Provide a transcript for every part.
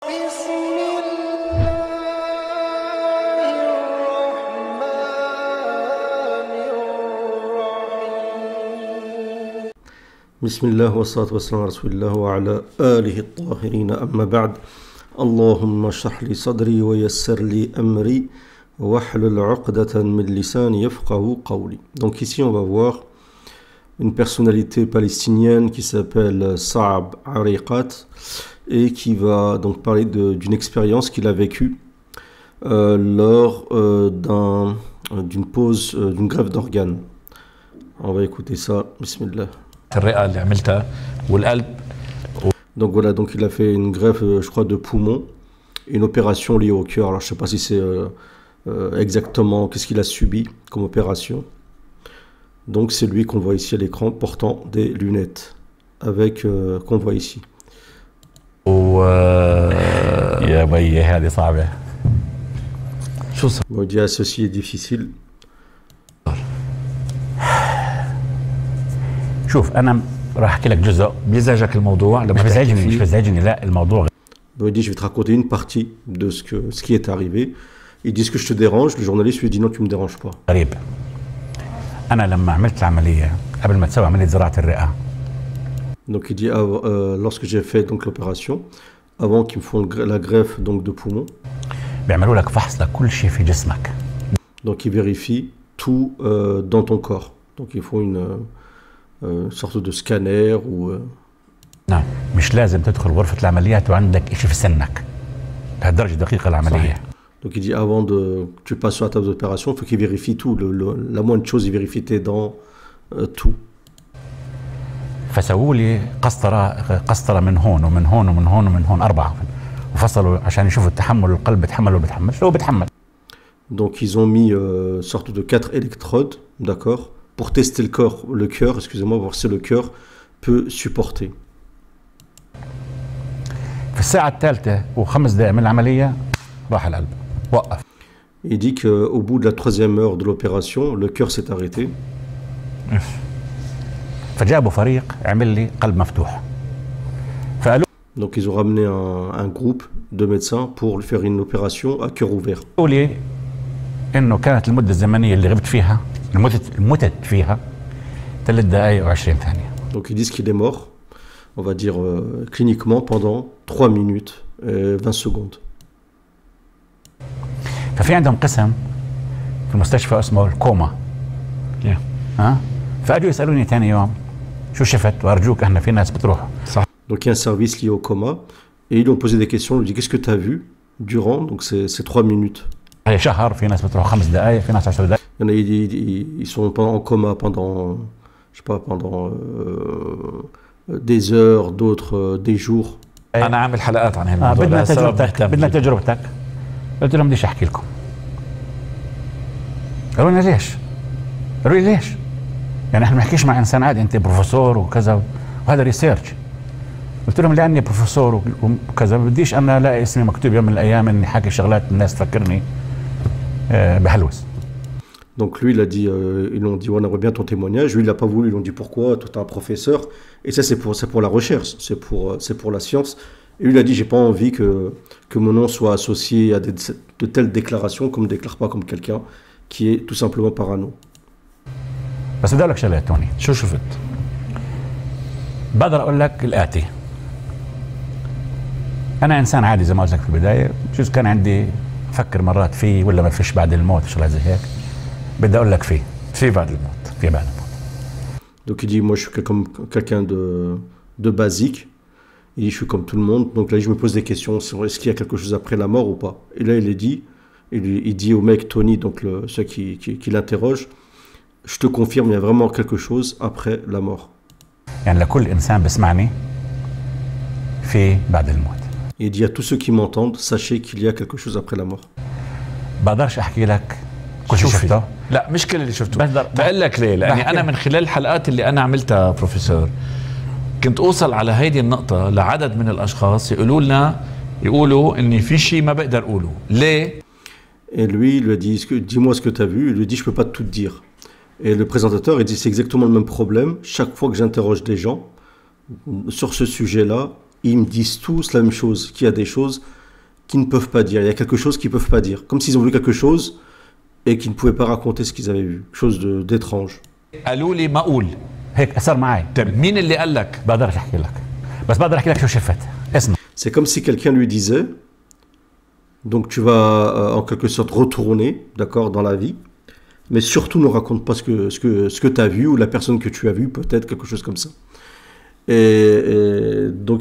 بسم الله والصلاة والسلام على رسول الله وعلى آله الطاهرين أما بعد اللهم اشرح لي صدري ويسر لي أمري واحلل عقدة من لساني يفقهوا قولي. Donc ici on va voir une personnalité palestinienne qui s'appelle Saab Ariqat et qui va donc parler d'une expérience qu'il a vécue lors d'une pause, d'une greffe d'organes. On va écouter ça. Bismillah. Donc voilà, donc il a fait une greffe, je crois, de poumon, une opération liée au cœur. Alors je sais pas si c'est exactement qu'est-ce qu'il a subi comme opération. Donc c'est lui qu'on voit ici à l'écran portant des lunettes, avec qu'on voit ici. Bon, il dit ah, ceci est difficile. شوف انا راح احكي لك جزء بيزعجك الموضوع مش بيزعجني لا الموضوع. Bon, il dit je vais te raconter une partie de ce qui est arrivé. Ils disent que je te dérange, le journaliste lui dit non tu me déranges pas. غريب. انا لما عملت العمليه قبل ما تسوي عمليه زراعه الرئه. Donc il dit lorsque j'ai fait donc l'opération, avant qu'ils me font la greffe donc de poumon. بيعملوا لك فحص لكل شيء في جسمك. Donc ils vérifient tout dans ton corps. Donc ils font une sorte de scanner ou نعم مش لازم تدخل غرفة العمليات وعندك شيء في سنك لهالدرجة دقيقة العملية. Donc il dit avant que tu passes sur la table d'opération, il faut qu'il vérifie tout, la moindre chose il vérifie tes dents, tout. فسووا لي قسطرة من هون ومن هون ومن هون ومن هون 4 وفصلوا عشان يشوفوا التحمل القلب بتحمل ولا بتحمل شو بتحمل. Donc ils ont mis sorte de 4 électrodes, d'accord, pour tester le cœur, excusez-moi, voir si le cœur peut supporter. في الساعة الثالثة و5 دقائق من العملية راح القلب وقف. Il dit qu'au bout de la 3e heure de l'opération, le cœur s'est arrêté. فجابوا فريق عمل لي قلب مفتوح. فقالوا Donc ils ont ramené un groupe de médecins pour faire une opération à cœur ouvert. قالوا لي إنه كانت المدة الزمنية اللي غبت فيها المتت فيها 3 دقائق و20 ثانية. Donc ils disent qu'il est mort, on va dire cliniquement pendant 3 minutes et 20 secondes. ففي عندهم قسم في المستشفى اسمه الكوما. ها؟ فاجوا يسالوني ثاني يوم شو شفت وارجوك احنا في ناس بتروح. صح. Donc il y a un service lié au coma et ils lui ont posé des questions, ils lui ont dit qu'est-ce que tu as vu durant donc ces 3 minutes. هي شهر في ناس بتروح 5 دقائق في ناس 10 دقائق. Il y en a ils sont en coma pendant je sais pas pendant des heures, d'autres des jours. انا عامل حلقات عن هالموضوع. بدنا تجربتك. قلت لهم بديش احكي لكم. قالوا لنا ليش؟ قالوا لي ليش؟ يعني احنا ما بنحكيش مع انسان عادي انت بروفيسور وكذا وهذا ريسيرش. قلت لهم لاني بروفيسور وكذا ما بديش انا الاقي اسمي مكتوب يوم من الايام اني حاكي شغلات الناس تفكرني بهلوس. Donc lui il a dit ils l'ont dit on aimerait bien ton témoignage, lui il n'a pas voulu, ils l'ont dit pourquoi, toi t'es un professeur et ça c'est pour la recherche, c'est pour la science. Et lui il a dit j'ai pas envie que mon nom soit associé à de telles déclarations qu'on me déclare pas comme quelqu'un qui est tout simplement parano. بس بدي اقول لك شغله توني شو شفت؟ بقدر اقول لك الاتي انا انسان عادي زي ما قلت لك في البدايه بجوز كان عندي افكر مرات في ولا ما فيش بعد الموت شغلات زي هيك بدي اقول لك في بعد الموت في بعد الموت. Donc il dit moi je suis quelqu'un de basique. Il dit je suis comme tout le monde donc là je me pose des questions sur est-ce qu'il y a quelque chose après la mort ou pas. Et là il dit au mec Tony donc ceux qui l'interroge je te confirme il y a vraiment quelque chose après la mort. يعني لكل انسان بسمعني في بعد الموت. Il dit à tous ceux qui m'entendent sachez qu'il y a quelque chose après la mort. بقدرش احكي لك كل شيء شفته. لا مش كل اللي شفته. بقول لك ليه؟ لاني انا من خلال الحلقات اللي انا عملتها بروفيسور كنت اوصل على هيدي النقطة لعدد من الاشخاص يقولوا اني في شيء ما بقدر اقوله. ليه؟ Et lui il lui a dit dis-moi ce que tu as vu, il lui dit je peux pas tout te dire. Et le présentateur il dit c'est exactement le même problème, chaque fois que j'interroge des gens sur ce sujet-là, ils me disent tous la même chose, qu'il y a des choses qu'ils ne peuvent pas dire. Il y a quelque chose qu'ils ne peuvent pas dire. Comme s'ils ont vu quelque chose et qu'ils ne pouvaient pas raconter ce qu'ils avaient vu. Quelque chose d'étrange. قالوا لي ما اقول. هيك صار معي. طيب مين اللي قال لك؟ بقدرش احكي لك بس بقدر احكي لك شو شفت. اسمع. C'est comme si quelqu'un lui disait, donc tu vas en quelque sorte retourner, d'accord, dans la vie, mais surtout ne raconte pas ce que tu as vu ou la personne que tu as vue, peut-être quelque chose comme ça. Et donc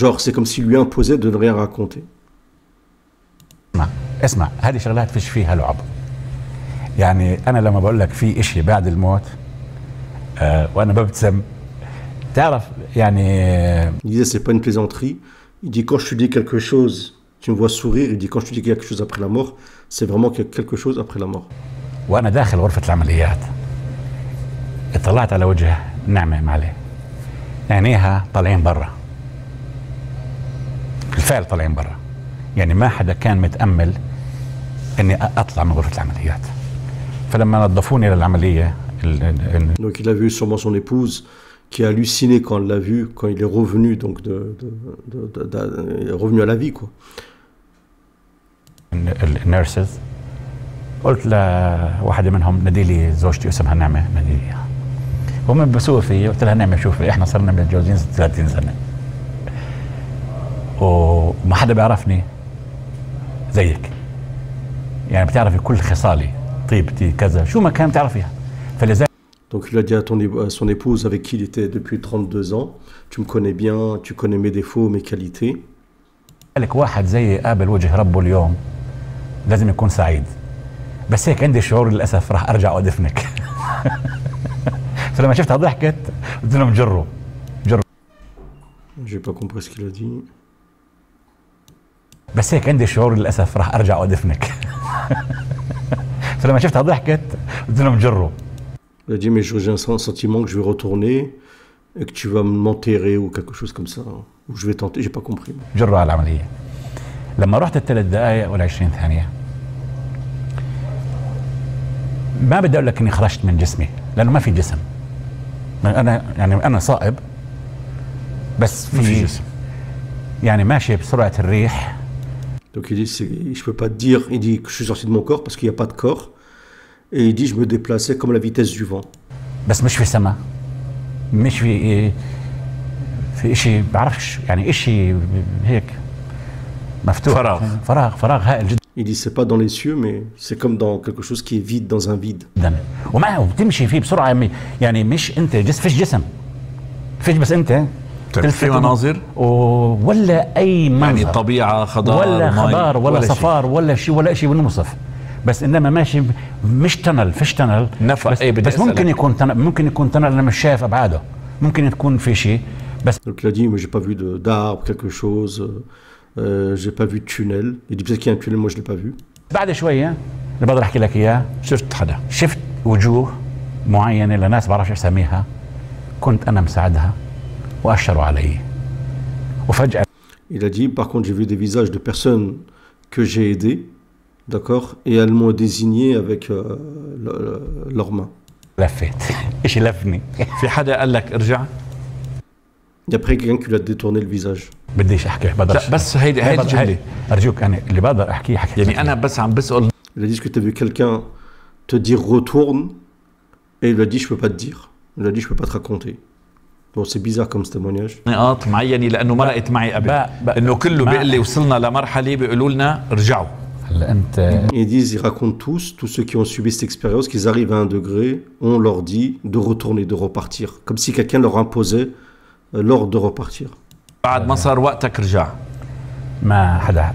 genre c'est comme s'il lui imposait de ne rien raconter. اسمع هذه شغلات فيش فيها لعب. يعني انا لما بقول لك في اشي بعد الموت وانا ببتسم تعرف يعني. Il disait c'est pas une plaisanterie. Il dit quand je te dis quelque chose, tu me vois sourire. Il dit quand je te dis quelque chose après la mort, c'est vraiment quelque chose après la mort. وانا داخل غرفة العمليات اطلعت على وجه نعمة معلي عينيها طالعين برا بالفعل طالعين برا يعني ما حدا كان متأمل اني اطلع من غرفة العمليات فلما نظفوني للعملية. Donc il a vu sûrement son épouse qui a halluciné quand elle l'a vu, quand il est revenu donc revenu à la vie quoi. النيرسز قلت لواحدة منهم نادي لي زوجتي اسمها نعمة نادي لي اياها. هم بسوا فيي قلت لها نعمة شوفي احنا صرنا متجوزين 30 سنة وما حدا بيعرفني زيك يعني بتعرفي كل خصالي طيبتي كذا شو ما كان بتعرفيها فلذلك. Donc il a dit à son épouse avec qui il était depuis 32 ans, tu me connais bien, tu connais mes défauts, mes qualités. لك واحد زي قابل وجه ربه اليوم لازم يكون سعيد بس هيك عندي شعور للاسف راح ارجع وادفنك. فلما شفتها ضحكت قلت لهم جروا. J'ai pas compris ce qu'il a dit. بس هيك عندي شعور للاسف راح ارجع وادفنك. فلما شفتها ضحكت قلت لهم جروا. Il a dit mais j'ai un sentiment que je vais retourner et que tu vas m'enterrer ou quelque chose comme ça ou je vais tenter, j'ai pas compris. جروا على العملية. لما رحت الثلاث دقائق ولا 20 ثانية ما بدي اقول لك اني خرجت من جسمي لانه ما في جسم. انا يعني انا صائب بس في جسم يعني ماشي بسرعة الريح. Donc il dit je peux pas te dire, il dit que je suis sorti de mon corps parce qu'il n'y a pas de corps et il dit je me déplaçais comme la vitesse du vent. بس مش في سما مش في شيء بعرفش يعني شيء هيك مفتوح فراغ هائل جدا. Il dit c'est pas dans les cieux mais c'est comme dans quelque chose qui est vide dans un vide. ومعه بتمشي فيه بسرعة يعني مش انت فيش جسم فيش بس انت في مناظر ولا اي منظر يعني طبيعة خضار ولا خضار ولا صفار ولا شيء بالموصف بس انما ماشي مش تنل فيش تنل نفق بس ممكن يكون تنل انا مش شايف ابعاده ممكن تكون في شيء بس. Donc il a dit mais j'ai pas vu d'arbre quelque chose. J'ai pas vu de tunnel. Il dit peut-être qu'il y a un tunnel, moi je l'ai pas vu. بعد شوية اللي بقدر احكي لك اياه شفت وجوه معينة لناس بعرفش اسميها كنت انا مساعدها واشروا علي وفجأة. Il a dit par contre j'ai vu des visages de personnes que j'ai aidées, d'accord, et elles m'ont désigné avec leurs mains. لفيت ايش لفني. في حدا قال لك ارجع؟ Il y a après quelqu'un qui lui a détourné le visage. بديش احكي بقدرش. لا بس هيدي الجملة ارجوك انا اللي بقدر احكيه حكيت يعني انا بس عم بسأل. Il a dit que tu as vu quelqu'un te dire retourne et il lui a dit je peux pas te dire. Il lui a dit je peux pas te raconter. Bon c'est bizarre comme ce témoignage. نقاط معينة لانه مرقت معي قبل انه كله بيقول لي وصلنا لمرحلة بيقولوا لنا ارجعوا. Ils disent, ils racontent tous ceux qui ont subi cette expérience, qu'ils arrivent à un degré, on leur dit de retourner, de repartir. Comme si quelqu'un leur imposait l'ordre de repartir. بعد ما صار وقتك رجع. ما حدا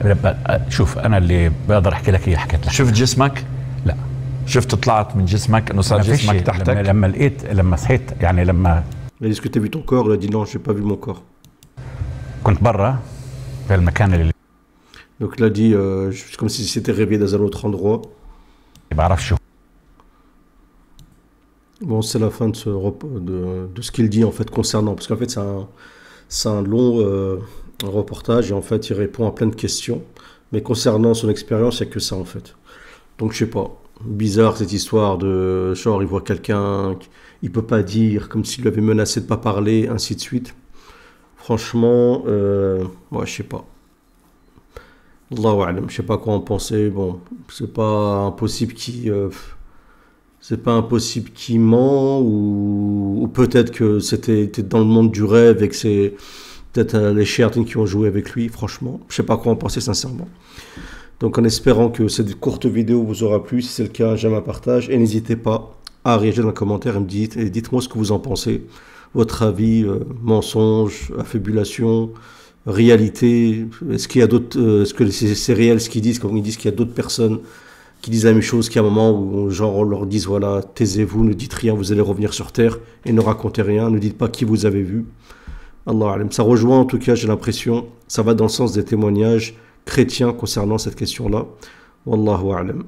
شوف انا اللي بقدر احكي لك اياه حكيت لك. شفت جسمك؟ لا. شفت طلعت من جسمك انه صار جسمك تحتك؟ لما صحيت يعني لما. Il a dit, est-ce que tu as vu ton corps? Il a dit non, j'ai pas vu mon corps. كنت برا في المكان اللي. Donc il a dit, comme si c'était réveillé dans un autre endroit. Bon, c'est la fin de ce qu'il dit en fait concernant, parce qu'en fait c'est un long reportage et en fait il répond à plein de questions, mais concernant son expérience, il n'y a que ça en fait. Donc je sais pas, bizarre cette histoire de genre il voit quelqu'un, il peut pas dire, comme s'il lui avait menacé de pas parler, ainsi de suite. Franchement, ouais, je sais pas. Allahu a'lam, je sais pas quoi en penser. Bon, c'est pas impossible qu'il ment, ou peut-être que c'était dans le monde du rêve et que c'est peut-être les Shayatin qui ont joué avec lui. Franchement, je sais pas quoi en penser sincèrement. Donc en espérant que cette courte vidéo vous aura plu, si c'est le cas, j'aime un partage et n'hésitez pas à réagir dans les commentaires et dites-moi ce que vous en pensez, votre avis, mensonge, affabulation, réalité. Est-ce qu'il y a d'autres, est-ce que c'est réel ce qu'ils disent quand ils disent qu'il y a d'autres personnes qui disent la même chose, qu'à un moment où genre on leur dise voilà, taisez-vous, ne dites rien, vous allez revenir sur terre et ne racontez rien, ne dites pas qui vous avez vu. Allah alam. Ça rejoint en tout cas, j'ai l'impression, ça va dans le sens des témoignages chrétiens concernant cette question-là. Wallahu a'lam.